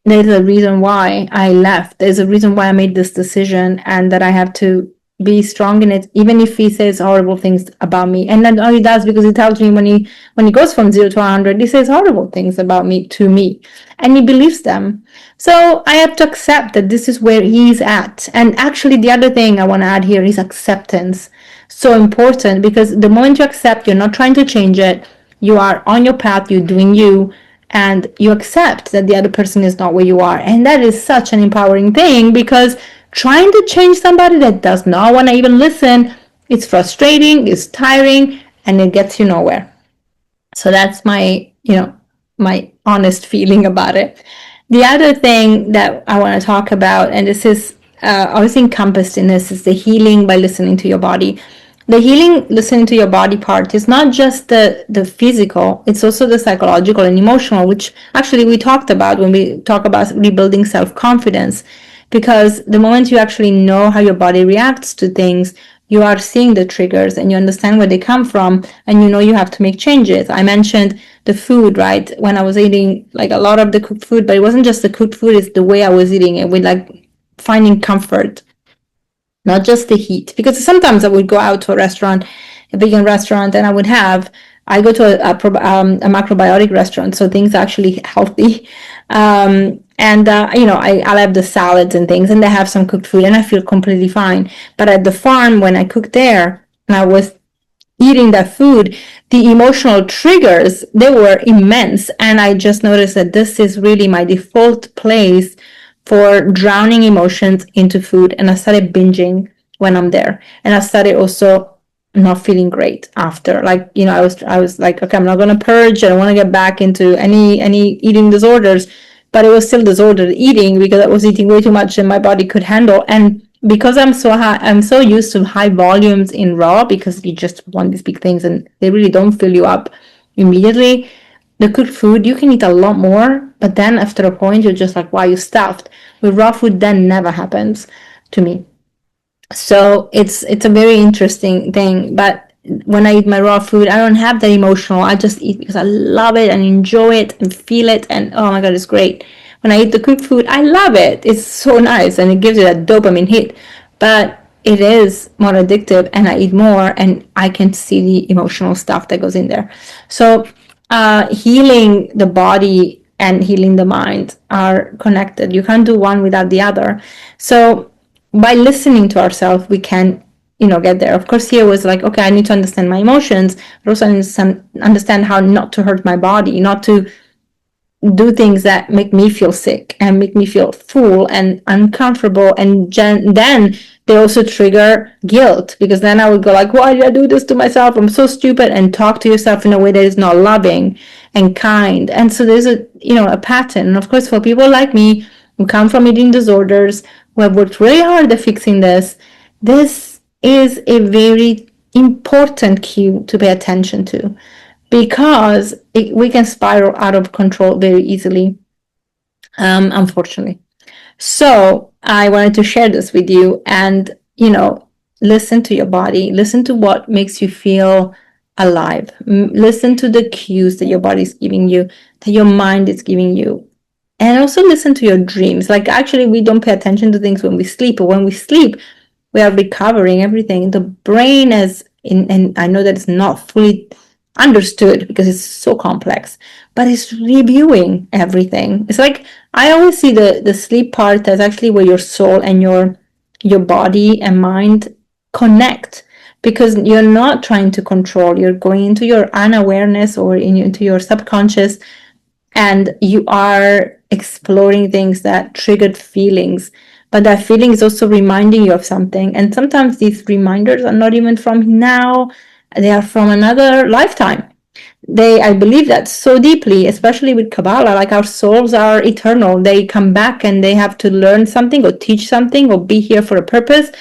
there's a reason why I left. There's a reason why I made this decision, and that I have to be strong in it, even if he says horrible things about me. And not only does, because he tells me when he goes from 0 to 100, he says horrible things about me to me, and he believes them. So I have to accept that this is where he's at. And actually, the other thing I want to add here is acceptance. So important, because the moment you accept, you're not trying to change it. You are on your path. You're doing you, and you accept that the other person is not where you are. And that is such an empowering thing, because trying to change somebody that does not want to even listen, it's frustrating, it's tiring, and it gets you nowhere. So that's my honest feeling about it. The other thing that I want to talk about, and this is always encompassed in this, is the healing by listening to your body. The healing listening to your body part is not just the physical, it's also the psychological and emotional, which actually we talked about when we talk about rebuilding self-confidence. Because the moment you actually know how your body reacts to things, you are seeing the triggers and you understand where they come from, and you know you have to make changes. I mentioned the food, right? When I was eating like a lot of the cooked food, but it wasn't just the cooked food, it's the way I was eating it, with like finding comfort, not just the heat. Because sometimes I would go out to a restaurant, a vegan restaurant, and I go to a macrobiotic restaurant, so things are actually healthy. And I'll have the salads and things, and they have some cooked food, and I feel completely fine. But at the farm, when I cooked there, and I was eating that food, the emotional triggers, they were immense. And I just noticed that this is really my default place for drowning emotions into food. And I started binging when I'm there. And I started also not feeling great after. Like, I was like, okay, I'm not gonna purge. I don't want to get back into any eating disorders. But it was still disordered eating, because I was eating way too much than my body could handle. And because I'm so used to high volumes in raw, because you just want these big things and they really don't fill you up immediately. The cooked food, you can eat a lot more, but then after a point, you're just like, wow, you're stuffed. With raw food, that never happens to me. So it's a very interesting thing. But when I eat my raw food, I don't have that emotional. I just eat because I love it and enjoy it and feel it, and oh my god, it's great. When I eat the cooked food, I love it. It's so nice and it gives you that dopamine hit. But it is more addictive, and I eat more, and I can see the emotional stuff that goes in there. So healing the body and healing the mind are connected. You can't do one without the other. So by listening to ourselves, we can get there. Of course, here was like, okay, I need to understand my emotions, but also understand how not to hurt my body, not to do things that make me feel sick and make me feel full and uncomfortable. And then they also trigger guilt, because then I would go like, why did I do this to myself? I'm so stupid, and talk to yourself in a way that is not loving and kind. And so there's a pattern. And of course, for people like me who come from eating disorders, who have worked really hard at fixing this is a very important cue to pay attention to, because we can spiral out of control very easily, unfortunately. So I wanted to share this with you, and listen to your body, listen to what makes you feel alive, listen to the cues that your body is giving you, that your mind is giving you, and also listen to your dreams. Like, actually, we don't pay attention to things when we sleep, but when we sleep, we are recovering everything. The brain and I know that it's not fully understood because it's so complex, but it's reviewing everything. It's like, I always see the sleep part as actually where your soul and your body and mind connect, because you're not trying to control. You're going into your unawareness or into your subconscious, and you are exploring things that triggered feelings. But that feeling is also reminding you of something. And sometimes these reminders are not even from now, they are from another lifetime. I believe that so deeply, especially with Kabbalah. Like, our souls are eternal. They come back and they have to learn something or teach something or be here for a purpose.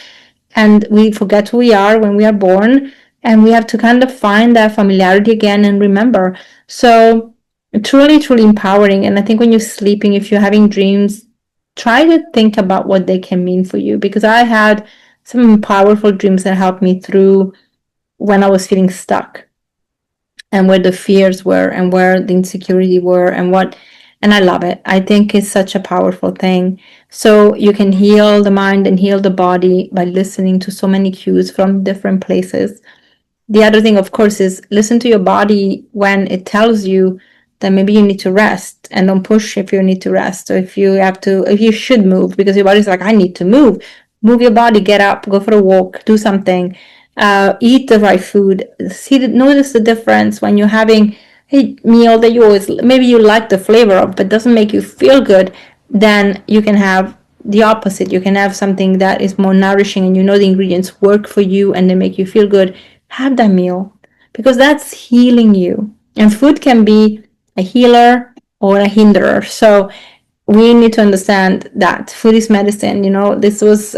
And we forget who we are when we are born. And we have to kind of find that familiarity again and remember. So truly, truly empowering. And I think when you're sleeping, if you're having dreams, try to think about what they can mean for you, because I had some powerful dreams that helped me through when I was feeling stuck, and where the fears were, and where the insecurity were, and what And I love it. I think it's such a powerful thing. So you can heal the mind and heal the body by listening to so many cues from different places. The other thing, of course, is listen to your body when it tells you that maybe you need to rest, and don't push if you need to rest, or if you should move because your body's like, I need to move. Move your body, get up, go for a walk, do something, eat the right food. Notice the difference when you're having a meal that you always, maybe you like the flavor of, but doesn't make you feel good. Then you can have the opposite. You can have something that is more nourishing, and you know the ingredients work for you and they make you feel good. Have that meal, because that's healing you. And food can be a healer or a hinderer. So we need to understand that food is medicine. This was,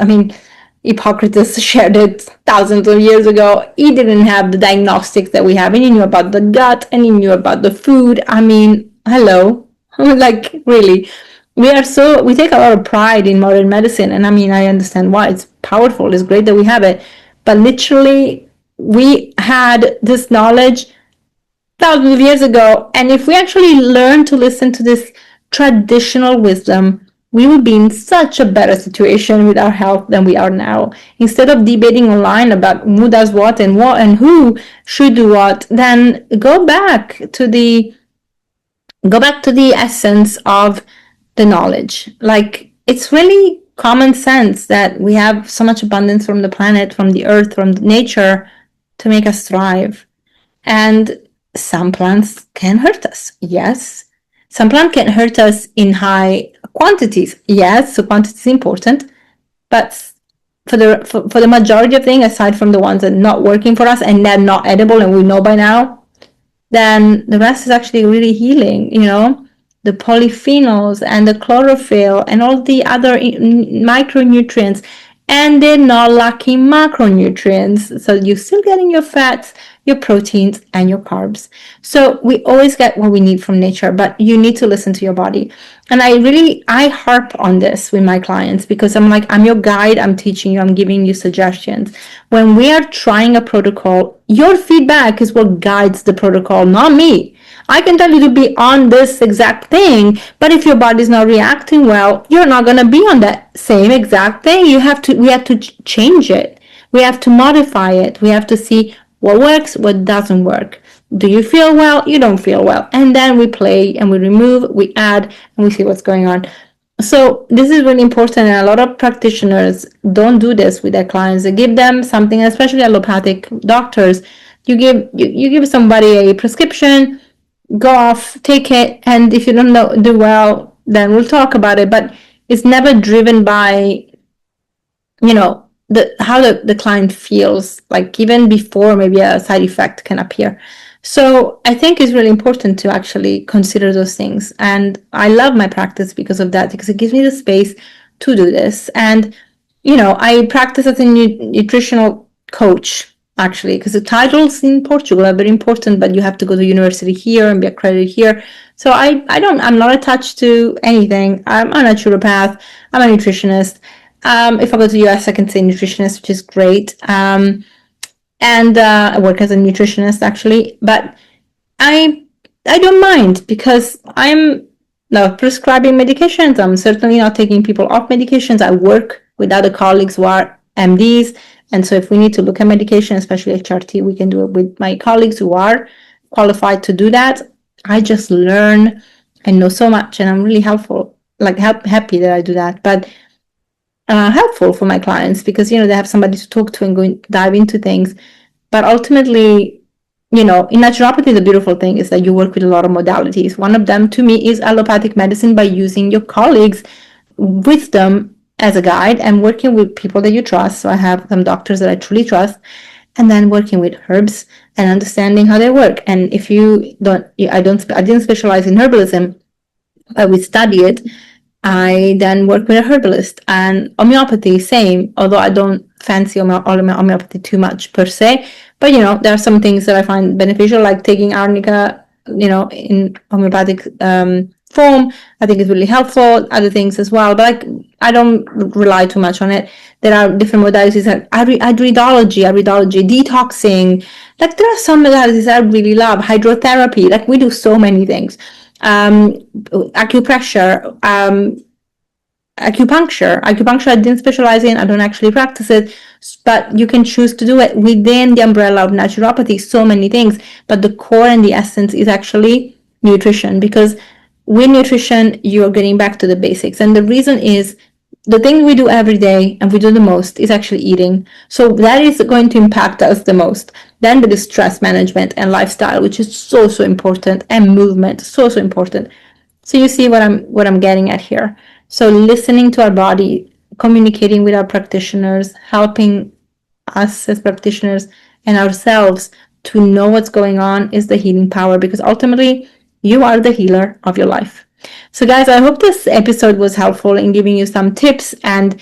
Hippocrates shared it thousands of years ago. He didn't have the diagnostics that we have, and he knew about the gut and he knew about the food. Hello. Like, really. We take a lot of pride in modern medicine, and I understand why. It's powerful, it's great that we have it, but literally we had this knowledge thousands of years ago, and if we actually learn to listen to this traditional wisdom, we would be in such a better situation with our health than we are now. Instead of debating online about who does what and who should do what, then go back to the essence of the knowledge. Like, it's really common sense that we have so much abundance from the planet, from the earth, from nature to make us thrive. And some plants can hurt us. Yes. Some plants can hurt us in high quantities. Yes, so quantity is important. But for the majority of things, aside from the ones that are not working for us and they're not edible and we know by now, then the rest is actually really healing, the polyphenols and the chlorophyll and all the other micronutrients, and they're not lacking macronutrients. So you're still getting your fats, your proteins, and your carbs. So we always get what we need from nature, but you need to listen to your body. And I harp on this with my clients, because I'm like, I'm your guide, I'm teaching you, I'm giving you suggestions. When we are trying a protocol, your feedback is what guides the protocol, not me. I can tell you to be on this exact thing, but if your body's not reacting well, you're not going to be on that same exact thing. We have to change it. We have to modify it. We have to see what works, what doesn't work. Do you feel well? You don't feel well. And then we play and we remove, we add, and we see what's going on. So this is really important, and a lot of practitioners don't do this with their clients. They give them something, especially allopathic doctors. You give somebody a prescription, go off, take it, and if you don't do well, then we'll talk about it. But it's never driven by, how the client feels, like even before maybe a side effect can appear. So I think it's really important to actually consider those things. And I love my practice because of that, because it gives me the space to do this. And, I practice as a nutritional coach, actually, because the titles in Portugal are very important, but you have to go to university here and be accredited here. So I'm not attached to anything. I'm a naturopath. I'm a nutritionist. If I go to the US, I can say nutritionist, which is great. And I work as a nutritionist, actually. But I don't mind, because I'm not prescribing medications. I'm certainly not taking people off medications. I work with other colleagues who are MDs. And so if we need to look at medication, especially HRT, we can do it with my colleagues who are qualified to do that. I just learn and know so much, and I'm really helpful, like happy that I do that. But helpful for my clients, because they have somebody to talk to and go dive into things. But ultimately, in naturopathy, the beautiful thing is that you work with a lot of modalities. One of them, to me, is allopathic medicine, by using your colleagues' wisdom as a guide and working with people that you trust. So I have some doctors that I truly trust, and then working with herbs and understanding how they work. And if you don't, I didn't specialize in herbalism, but we study it. I then work with a herbalist. And homeopathy, same, although I don't fancy homeopathy too much per se. But, there are some things that I find beneficial, like taking arnica, in homeopathic form. I think it's really helpful. Other things as well, but I don't rely too much on it. There are different modalities, like iridology, detoxing. Like, there are some modalities that I really love. Hydrotherapy. Like, we do so many things. acupressure, acupuncture. I didn't specialize in, I don't actually practice it, but you can choose to do it within the umbrella of naturopathy, so many things. But the core and the essence is actually nutrition, because with nutrition, you're getting back to the basics. And the reason is the thing we do every day and we do the most is actually eating. So that is going to impact us the most. Then there is stress management and lifestyle, which is so, so important, and movement, so, so important. So you see what I'm getting at here. So listening to our body, communicating with our practitioners, helping us as practitioners and ourselves to know what's going on is the healing power, because ultimately you are the healer of your life. So guys, I hope this episode was helpful in giving you some tips and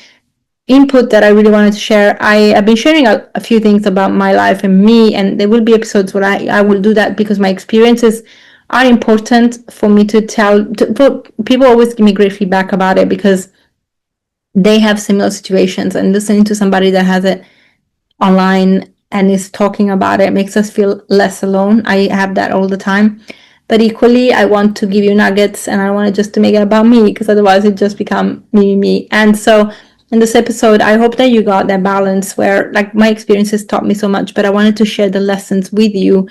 input that I really wanted to share. I have been sharing a few things about my life and me, and there will be episodes where I will do that, because my experiences are important for me to tell. People always give me great feedback about it because they have similar situations, and listening to somebody that has it online and is talking about it makes us feel less alone. I have that all the time. But equally, I want to give you nuggets, and I want just to make it about me, because otherwise it just become me. And so in this episode, I hope that you got that balance where, like, my experiences taught me so much, but I wanted to share the lessons with you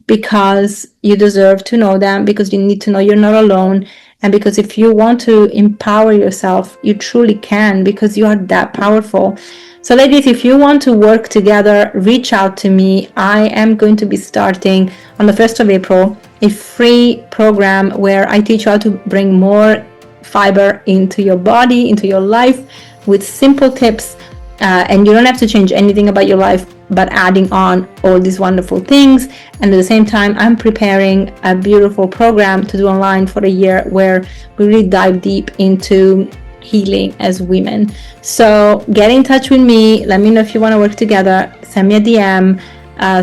because you deserve to know them, because you need to know you're not alone, and because if you want to empower yourself, you truly can, because you are that powerful. So ladies, if you want to work together, reach out to me. I am going to be starting on the 1st of April a free program where I teach you how to bring more fiber into your body, into your life, with simple tips. And you don't have to change anything about your life, but adding on all these wonderful things. And at the same time, I'm preparing a beautiful program to do online for a year where we really dive deep into healing as women. So get in touch with me. Let me know if you want to work together. Send me a DM,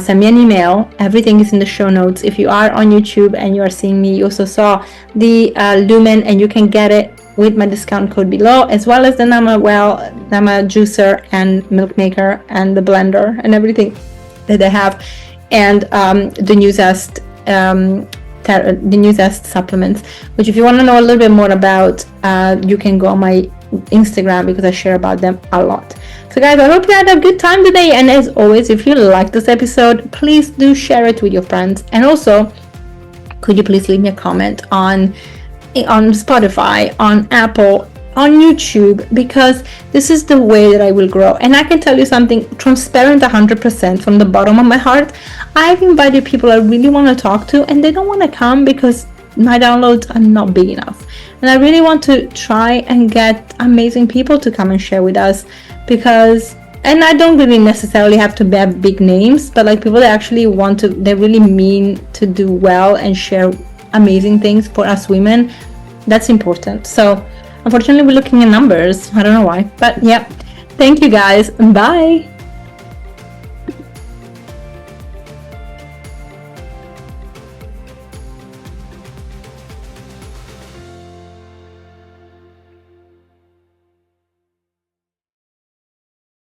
send me an email. Everything is in the show notes. If you are on YouTube and you are seeing me, you also saw the Lumen, and you can get it with my discount code below, as well as the Nama juicer and milk maker and the blender and everything that they have, and the New Zest supplements, which if you want to know a little bit more about, you can go on my Instagram, because I share about them a lot. So guys, I hope you had a good time today, and as always, if you like this episode, please do share it with your friends. And also, could you please leave me a comment on Spotify, on Apple, on YouTube, because this is the way that I will grow. And I can tell you something transparent 100% from the bottom of my heart. I've invited people I really want to talk to, and they don't want to come because my downloads are not big enough. And I really want to try and get amazing people to come and share with us, because, and I don't really necessarily have to have big names, but like people that actually want to, they really mean to do well and share amazing things for us women. That's important. So unfortunately, we're looking at numbers. I don't know why, but yeah. Thank you guys. Bye.